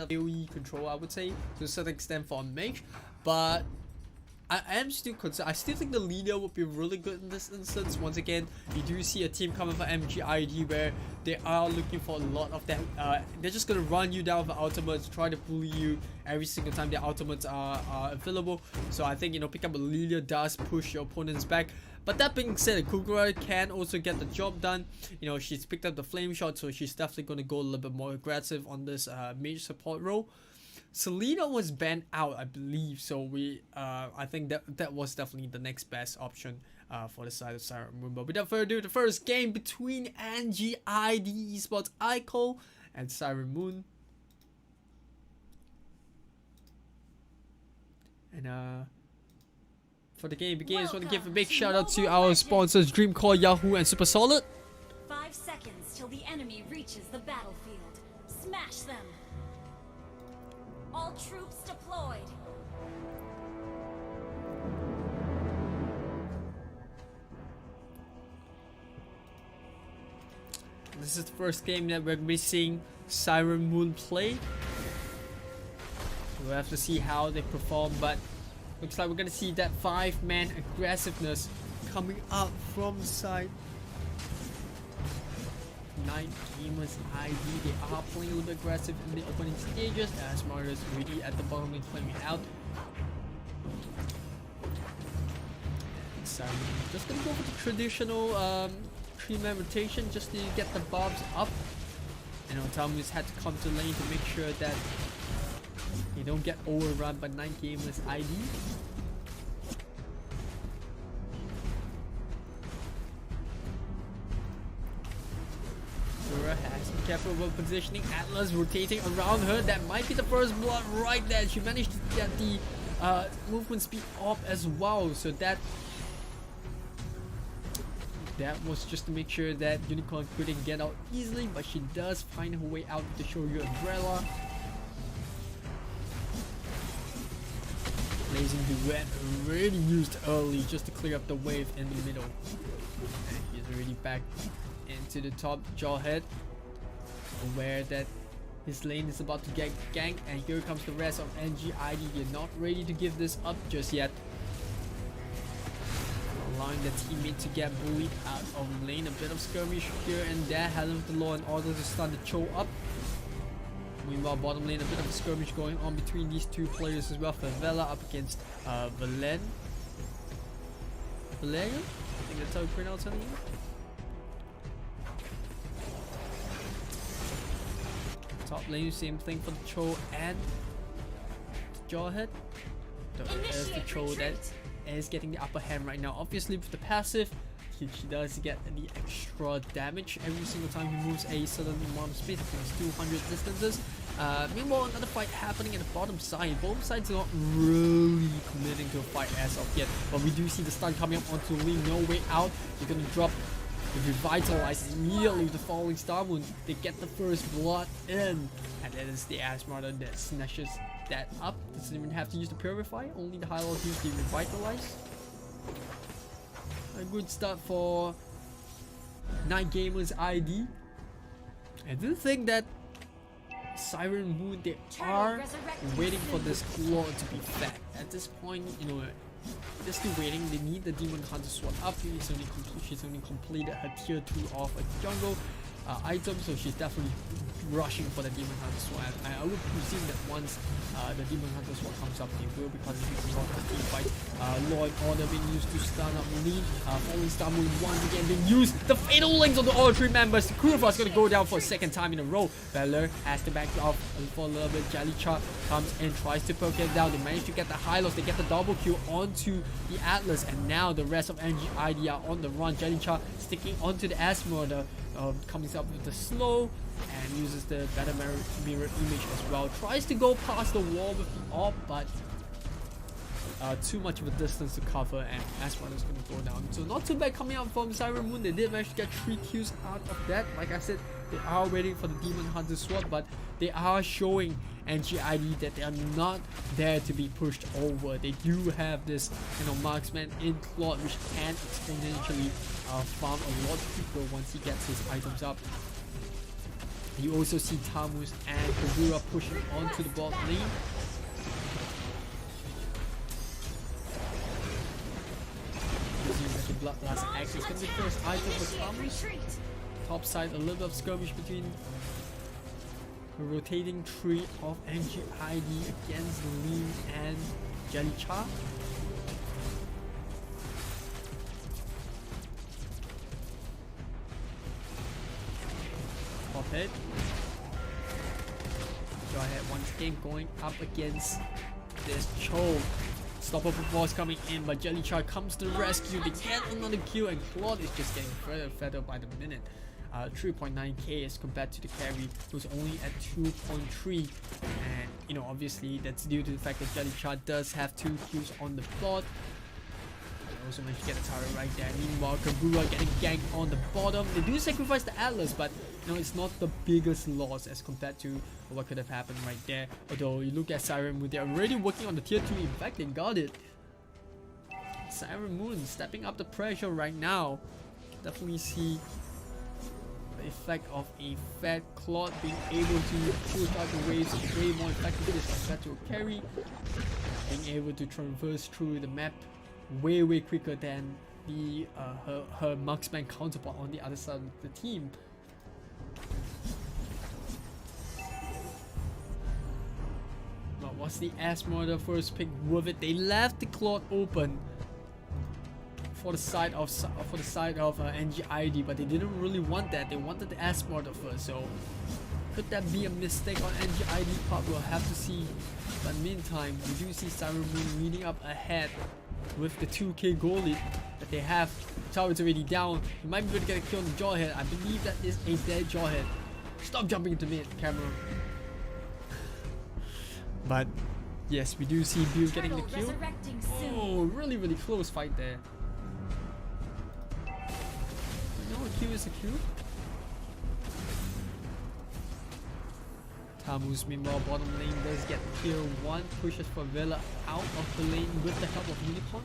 AoE control, I would say, to a certain extent for a mage, but I am still concerned. I still think the leader would be really good in this instance. Once again, you do see a team coming for MGID where they are looking for a lot of them. They're just gonna run you down for ultimates, try to bully you every single time their ultimates are available. So I think, you know, pick up a leader does push your opponents back. But that being said, Kugura can also get the job done. You know, she's picked up the flame shot, so she's definitely gonna go a little bit more aggressive on this mage support role. Selena was banned out, I believe, so I think that was definitely the next best option for the side of Siren Moon. But without further ado, the first game between Ngid Esports Ico and Siren Moon. And for the game begins, I want to give a big shout out to our sponsors Dreamcore, Yahoo, and Super Solid. 5 seconds till the enemy reaches the battlefield. Smash them! All troops deployed. This is the first game that we're missing Siren Moon play. We'll have to see how they perform, but looks like we're gonna see that 5-man aggressiveness coming up from the side. 9 gamers ID, they are playing a little bit aggressive in the opening stages as Mario's really at the bottom lane flaming out. So just gonna go with the traditional 3-man rotation just to get the bobs up. And Otamu's had to come to lane to make sure that they don't get overrun by 9 gamers ID. Has to be careful about positioning. Atlas rotating around her. That might be the first blood right there. She managed to get the movement speed up as well. So that was just to make sure that Unicorn couldn't get out easily, but she does find her way out with the Shoryu umbrella. Blazing Duet already used early just to clear up the wave in the middle. And he's already back into the top. Jawhead aware that his lane is about to get ganked, and here comes the rest of NGID. They're not ready to give this up just yet, allowing the teammate to get bullied out of lane. A bit of skirmish here and there, having with the law in order to start the Cho up. Meanwhile, bottom lane, a bit of a skirmish going on between these two players as well. Favela up against Valerio, I think that's how you pronounce her name. Top lane, same thing for the Cho and the Jawhead. There's the Cho that is getting the upper hand right now. Obviously with the passive, she does get the extra damage every single time he moves a certain amount of space. I think it's 200 distances. Meanwhile, another fight happening at the bottom side. Both sides are not really committing to a fight as of yet, but we do see the stun coming up onto Lee. No way out. They're gonna drop the Revitalize immediately with the following Star Moon. They get the first blood in, and then it's the Asmarter that snatches that up. Doesn't even have to use the Purify, only the High Lord use the Revitalize. A good start for 9 gamers ID. I do think that Siren Moon, they are waiting for this claw to be fed. At this point, you know, they're still waiting. They need the Demon Hunter sword up. She's only completed her tier 2 of a jungle item, so she's definitely rushing for the Demon Hunter sword. I would presume that once the Demon Hunter sword comes up, they will, because it becomes off the team fight. Law and Order being used to stun up Lee. Falling Star Moon once again being used. The fatal links on all 3 members. Kurofa's gonna go down for a 2nd time in a row. Valor has to back off for a little bit. Jelly Chart comes and tries to poke it down. They manage to get the high loss. They get the double kill onto the Atlas, and now the rest of NGID are on the run. Jelly Chart sticking onto the Asmorder, coming up with the slow and uses the better mirror image as well. Tries to go past the wall with the AWP, but too much of a distance to cover, and Asmorder is going to go down. So not too bad coming out from Siren Moon. They did manage to get 3 kills out of that. Like I said, they are waiting for the Demon Hunter sword, but they are showing NGID that they are not there to be pushed over. They do have this, you know, marksman in Claude, which can exponentially farm a lot quicker once he gets his items up. You also see Tamus and Kagura pushing onto the bot lane. Using the Bloodlust Axe is going to be the first item for Tamus. Top side, a little bit of skirmish between the rotating tree of NGID against Lean and Jellycha. Top hit. Jawhead once again going up against this choke. Stopper force coming in, but Jellycha comes to the rescue. They get another kill, and Claude is just getting further and further by the minute. 3.9k as compared to the carry, who's only at 2.3, and you know, obviously that's due to the fact that Jellycha does have 2 kills on the board. Also managed to get a turret right there. Meanwhile, Kagura getting ganked on the bottom. They do sacrifice the Atlas, but you know, it's not the biggest loss as compared to what could have happened right there. Although you look at Siren Moon, they're already working on the tier 2. In fact, they got it. Siren Moon stepping up the pressure right now. Definitely see the effect of a fat Claude being able to push out the waves way more effectively as compared to a carry. Being able to traverse through the map way quicker than the her marksman counterpart on the other side of the team. But was the Asmorder first pick worth it? They left the Claude open for the side of NGID, but they didn't really want that. They wanted the Asmorder first. So could that be a mistake on NGID part? We'll have to see. But meantime, we do see Siren Moon leading up ahead with the 2k goal lead that they have. Turret's already down. You might be able to get a kill on the Jawhead. I believe that is a dead Jawhead. Stop jumping into mid, camera. But yes, we do see Bill getting the kill. Oh, really close fight there. But no, a kill is a kill. Tamus meanwhile bottom lane does get kill 1, pushes for Vela out of the lane with the help of Unicorn.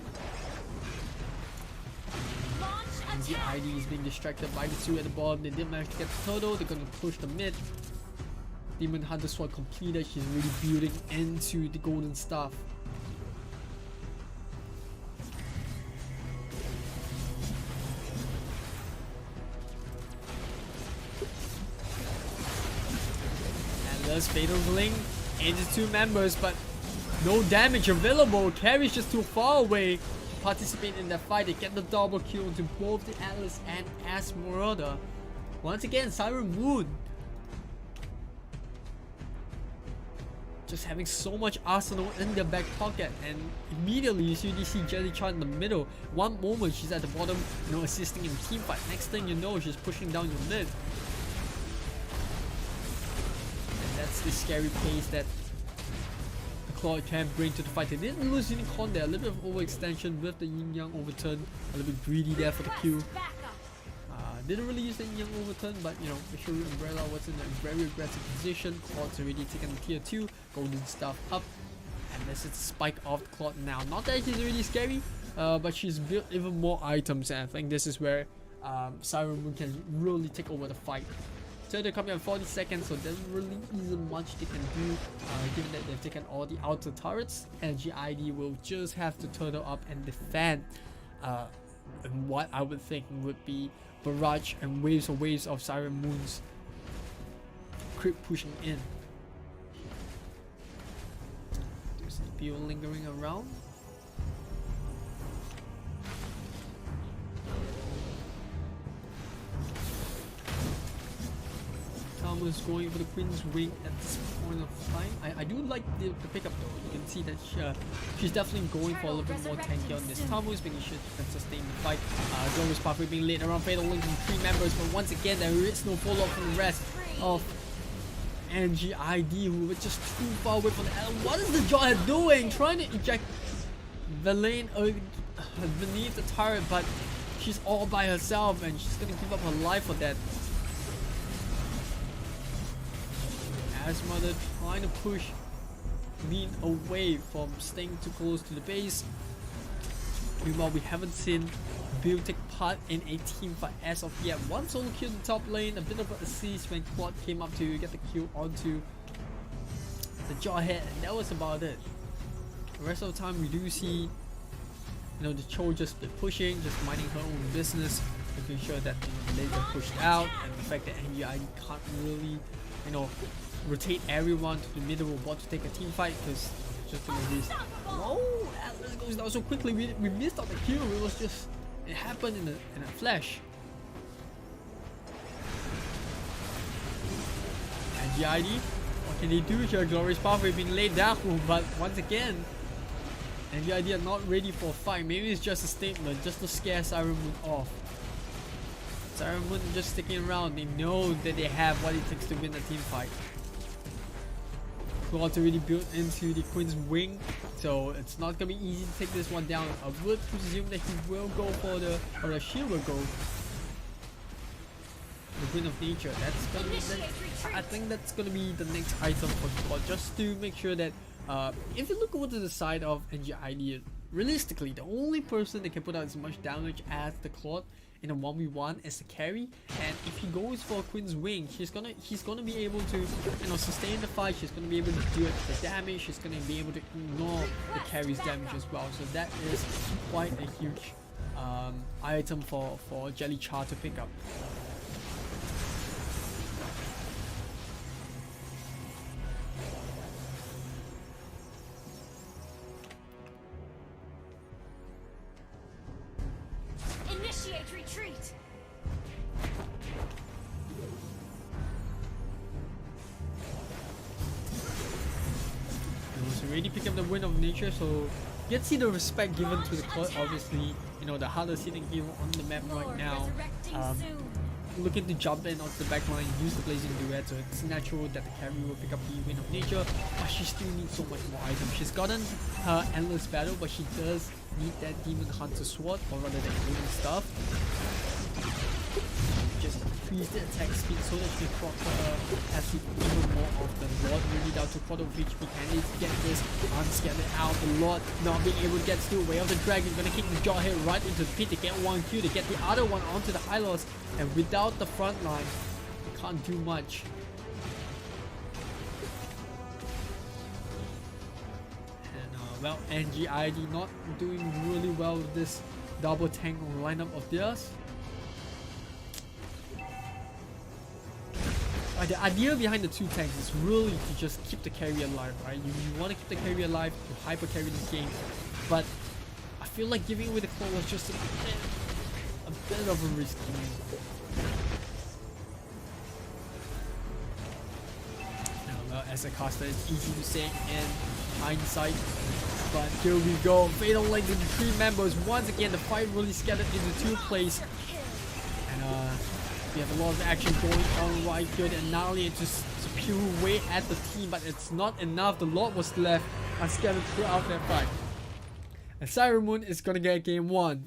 And the ID is being distracted by the 2 at the bottom. They did manage to get the turtle. They're going to push the mid. Demon Hunter Sword completed. She's really building into the golden staff. Atlas fatal link into 2 members, but no damage available. Carry's just too far away to participate in that fight. They get the double kill into both the Atlas and Asmorder. Once again, Siren Moon just having so much arsenal in their back pocket, and immediately you see Jellycha in the middle. One moment she's at the bottom, you know, assisting in team fight. Next thing you know, she's pushing down your mid. And that's the scary pace that the Claude can bring to the fight. They didn't lose Unicorn there, a little bit of overextension with the Yin Yang overturn, a little bit greedy there for the Q. Didn't really use the Yin Yang overturn, but you know, make sure Umbrella was in a very aggressive position. Claude's already taken the tier 2, golden stuff up, and this is the spike of the Claude now. Not that she's really scary, but she's built even more items, and I think this is where Siren Moon can really take over the fight. So they're coming at 40 seconds, so there really isn't much they can do, given that they've taken all the outer turrets. And GID will just have to turtle up and defend what I would think would be barrage and waves of Siren Moon's creep pushing in. There's people lingering around. Thomas going for the Queen's Wing at this point of time. I do like the pickup though. You can see that she's definitely going for a little bit more tanky on this. Thomas making sure she can sustain the fight. Glorious Pathway being laid around Fatal Link from 3 members, but once again there is no follow-up from the rest of NGID, who were just too far away from the what is the Jawhead doing? Trying to eject the lane beneath the turret, but she's all by herself and she's gonna give up her life for that. Asmorder trying to push Lean away from staying too close to the base. Meanwhile, we haven't seen Bill take part in a team fight as of yet. One solo kill in the top lane, a bit of an assist when Claude came up to get the kill onto the Jawhead, and that was about it. The rest of the time we do see, the Cho just been pushing, just minding her own business, making sure that the lanes are pushed out, and the fact that NGI can't really, rotate everyone to the middle robot to take a team fight, because it's just gonna risk. Oh, Atlas goes down so quickly. We missed out the kill. It happened in a flash. NGID, what can they do here? Glorious Pathway being laid down, but once again, NGID are not ready for a fight. Maybe it's just a statement, just to scare Siren Moon off. Siren Moon just sticking around. They know that they have what it takes to win a team fight. Claw's already built into the Queen's Wing, so it's not gonna be easy to take this one down. I would presume that he will go for or the shield will go. The Queen of Nature. I think that's gonna be the next item for Claw, just to make sure that if you look over to the side of NGID, realistically, the only person that can put out as much damage as the Claude in a 1v1 is the carry, and if he goes for Queen's Wing, he's gonna be able to sustain the fight. She's gonna be able to do the damage. She's gonna be able to ignore the carry's damage as well. So that is quite a huge item for Jelly Char to pick up. Initiate retreat. So already pick up the Wind of Nature, so you can see the respect given to the Claude. Obviously, the hardest hitting hero on the map right now. Looking to jump in onto the backline, use the Blazing Duet, so it's natural that the carry will pick up the Wind of Nature, but she still needs so much more items. She's gotten her Endless Battle, but she does need that Demon Hunter Sword, or rather than doing stuff. Just increase the attack speed so that she can proc passive even more often. Lord really down to quarter of HP. Can they get this? Unscattered out. The Lord not being able to get through. Way of the Dragon gonna kick the Jawhead right into the pit to get one kill, to get the other one onto the Hylos, and without the front line, they can't do much. And well, NGID not doing really well with this double tank lineup of theirs. The idea behind the two tanks is really to just keep the carry alive, right? You want to keep the carry alive, to hyper carry this game, but I feel like giving away the claw was just a bit of a risky move. Now, well, as a caster, it's easy to say in hindsight, but here we go. Fatal link to the three members. Once again, the fight really scattered into two plays, and we have a lot of action going on right here, and not only it's just spew away at the team, but it's not enough. The Lord was left unscattered throughout that fight. And Siren Moon is gonna get game one.